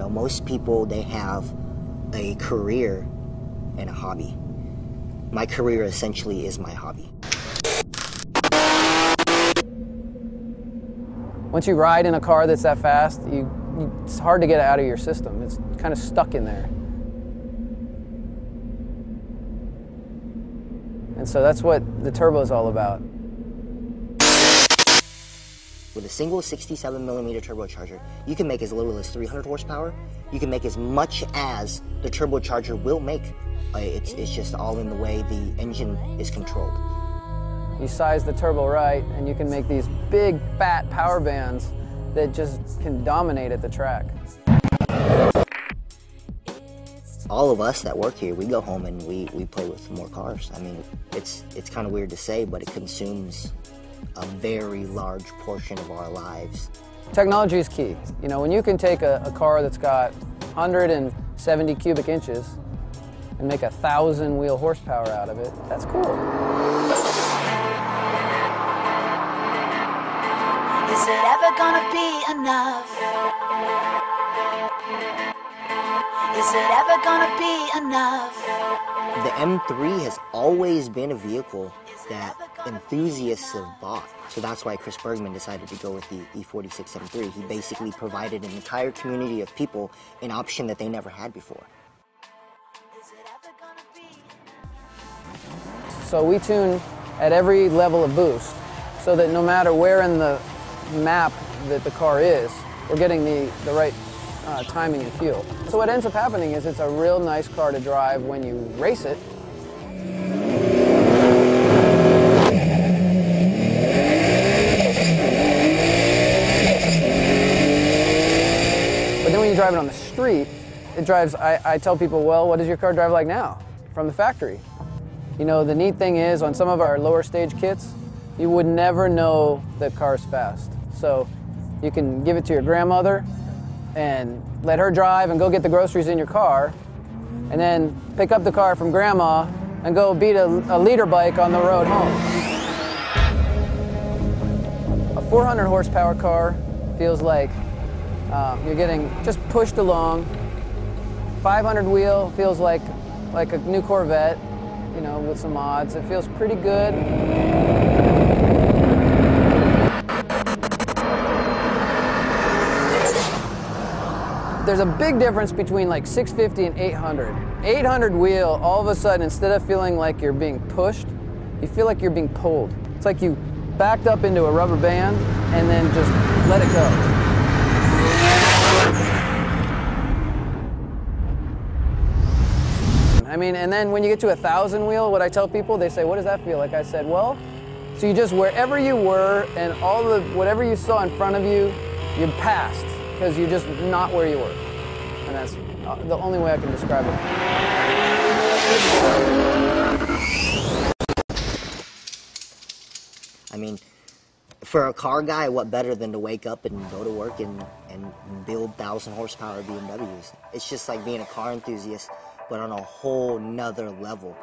know, most people, they have a career and a hobby. My career essentially is my hobby. Once you ride in a car that's that fast, it's hard to get it out of your system. It's kind of stuck in there. And so that's what the turbo is all about. With a single 67mm turbocharger, you can make as little as 300 horsepower. You can make as much as the turbocharger will make. It's just all in the way the engine is controlled. You size the turbo right, and you can make these big, fat power bands that just can dominate at the track. All of us that work here, we go home and we play with more cars. I mean, it's kind of weird to say, but it consumes a very large portion of our lives. Technology is key. You know, when you can take a car that's got 170 cubic inches and make 1,000 wheel horsepower out of it, that's cool. Is it ever gonna be enough? Is it ever gonna be enough? The M3 has always been a vehicle that enthusiasts have bought. So that's why Chris Bergman decided to go with the E46 M3. He basically provided an entire community of people an option that they never had before. So we tune at every level of boost so that no matter where in the map that the car is, we're getting the right timing and feel. So what ends up happening is it's a real nice car to drive when you race it. But then when you drive it on the street, it drives, I tell people, well, what does your car drive like now from the factory? You know, the neat thing is on some of our lower stage kits, you would never know that car's fast. So you can give it to your grandmother and let her drive and go get the groceries in your car, and then pick up the car from grandma and go beat a liter bike on the road home. A 400 horsepower car feels like you're getting just pushed along. 500 wheel feels like a new Corvette, you know, with some mods. It feels pretty good. There's a big difference between like 650 and 800. 800 wheel, all of a sudden, instead of feeling like you're being pushed, you feel like you're being pulled. It's like you backed up into a rubber band and then just let it go. I mean, and then when you get to 1,000 wheel, what I tell people, they say, what does that feel like? I said, well, so you just, wherever you were and whatever you saw in front of you, you passed, because you're just not where you were. And that's the only way I can describe it. I mean, for a car guy, what better than to wake up and go to work and build 1,000 horsepower BMWs? It's just like being a car enthusiast, but on a whole nother level.